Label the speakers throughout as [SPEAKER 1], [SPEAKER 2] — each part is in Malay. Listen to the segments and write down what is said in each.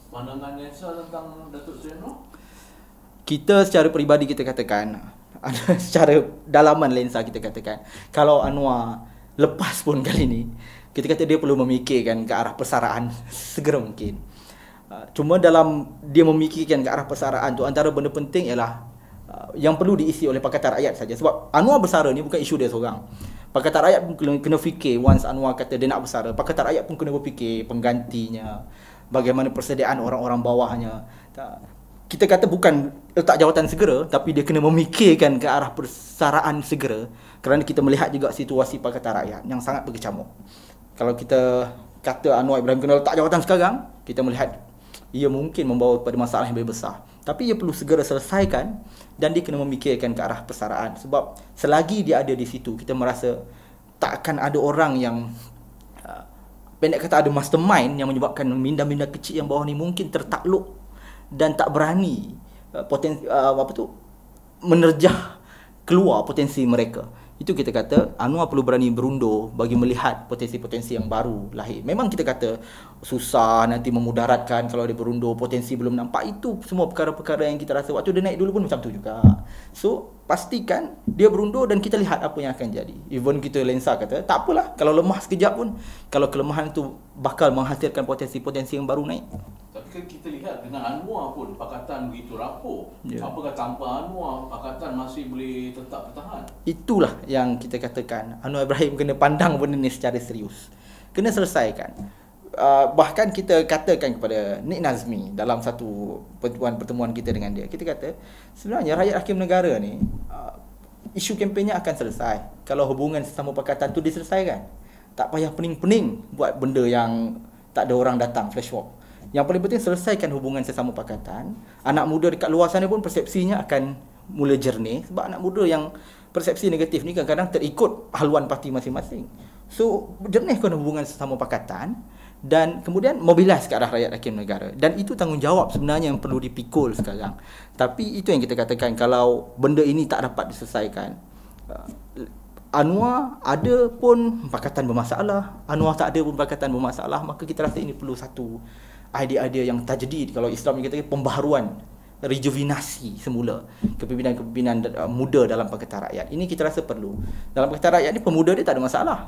[SPEAKER 1] Pandangan Nensa tentang Datuk Seri Anwar?
[SPEAKER 2] Kita secara peribadi kita katakan, secara dalaman lensa kita katakan, kalau Anwar lepas pun kali ni, kita kata dia perlu memikirkan ke arah persaraan segera mungkin. Cuma dalam dia memikirkan ke arah persaraan tu, antara benda penting ialah yang perlu diisi oleh Pakatan Rakyat saja. Sebab Anwar bersara ni bukan isu dia seorang. Pakatan Rakyat pun kena fikir, once Anwar kata dia nak bersara, Pakatan Rakyat pun kena berfikir penggantinya, bagaimana persediaan orang-orang bawahnya. Kita kata bukan letak jawatan segera, tapi dia kena memikirkan ke arah persaraan segera, kerana kita melihat juga situasi Pakatan Rakyat yang sangat berkecamuk. Kalau kita kata Anwar Ibrahim kena letak jawatan sekarang, kita melihat ia mungkin membawa kepada masalah yang lebih besar. Tapi ia perlu segera selesaikan, dan dia kena memikirkan ke arah persaraan. Sebab selagi dia ada di situ, kita merasa tak akan ada orang yang pendek kata ada mastermind yang menyebabkan minda-minda kecil yang bawah ni mungkin tertakluk dan tak berani menerjah keluar potensi mereka. Itu kita kata Anwar perlu berani berundur bagi melihat potensi-potensi yang baru lahir. Memang kita kata susah, nanti memudaratkan kalau dia berundur, potensi belum nampak. Itu semua perkara-perkara yang kita rasa waktu dia naik dulu pun macam tu juga. So pastikan dia berundur dan kita lihat apa yang akan jadi. Even kita lensa kata tak apalah kalau lemah sekejap pun, kalau kelemahan tu bakal menghasilkan potensi-potensi yang baru naik.
[SPEAKER 1] Tapi kan kita lihat dengan Anwar pun Pakatan begitu rapuh. Apakah tanpa Anwar Pakatan masih boleh tetap bertahan? Itulah
[SPEAKER 2] yang kita katakan Anwar Ibrahim kena pandang benda ni secara serius, kena selesaikan. Bahkan kita katakan kepada Nik Nazmi dalam satu pertemuan kita dengan dia, kita kata sebenarnya rakyat hakim negara ni isu kempennya akan selesai kalau hubungan sesama pakatan tu diselesaikan. Tak payah pening-pening buat benda yang tak ada orang datang, flash mob. Yang paling penting selesaikan hubungan sesama pakatan. Anak muda dekat luar sana pun persepsinya akan mula jernih, sebab anak muda yang persepsi negatif ni kadang-kadang terikut haluan parti masing-masing. So jernihkan hubungan sesama pakatan dan kemudian mobilize ke arah rakyat hakim negara. Dan itu tanggungjawab sebenarnya yang perlu dipikul sekarang. Tapi itu yang kita katakan, kalau benda ini tak dapat diselesaikan, Anwar ada pun pakatan bermasalah, Anwar tak ada pun pakatan bermasalah, maka kita rasa ini perlu satu idea-idea yang tajdid. Kalau Islam dikatakan pembaharuan, rejuvenasi semula kepimpinan muda dalam Pakatan Rakyat. Ini kita rasa perlu. Dalam Pakatan Rakyat ni pemuda dia tak ada masalah.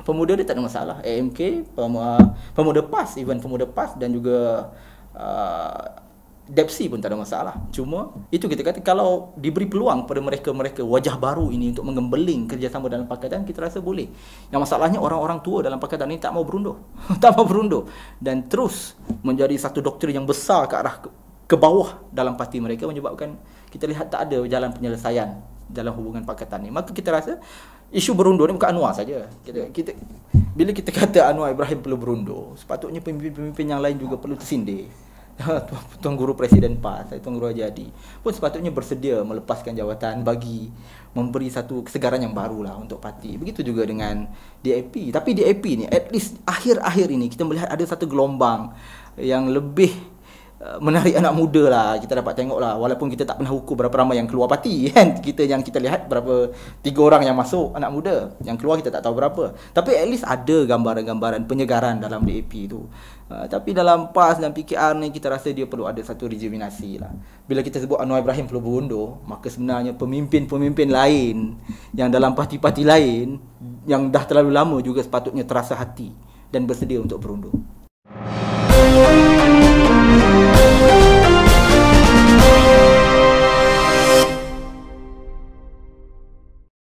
[SPEAKER 2] Pemuda dia tak ada masalah. AMK, pemuda PAS, even pemuda PAS dan juga DEPSI pun tak ada masalah. Cuma itu kita kata kalau diberi peluang pada mereka wajah baru ini untuk mengembeling kerjasama dalam pakatan, kita rasa boleh. Yang masalahnya orang-orang tua dalam pakatan ini tak mau berundur. Tak mau berundur dan terus menjadi satu doktrin yang besar ke arah ke bawah dalam parti mereka, menyebabkan kita lihat tak ada jalan penyelesaian dalam hubungan pakatan ni. Maka kita rasa isu berundur ni bukan Anwar saja. Bila kita kata Anwar Ibrahim perlu berundur, sepatutnya pemimpin-pemimpin yang lain juga perlu tersindir. Tuan Guru Presiden PAS, Tuan Guru Haji Hadi pun sepatutnya bersedia melepaskan jawatan bagi memberi satu kesegaran yang barulah untuk parti. Begitu juga dengan DAP. Tapi DAP ni at least akhir-akhir ini kita melihat ada satu gelombang yang lebih menarik anak muda lah. Kita dapat tengok lah, walaupun kita tak pernah ukur berapa ramai yang keluar parti kan. Yang kita lihat berapa 3 orang yang masuk anak muda, yang keluar kita tak tahu berapa. Tapi at least ada gambaran-gambaran penyegaran dalam DAP tu. Tapi dalam PAS dan PKR ni kita rasa dia perlu ada satu rejuvenasi lah. Bila kita sebut Anwar Ibrahim perlu berundur, maka sebenarnya pemimpin-pemimpin lain yang dalam parti-parti lain yang dah terlalu lama juga sepatutnya terasa hati dan bersedia untuk berundur.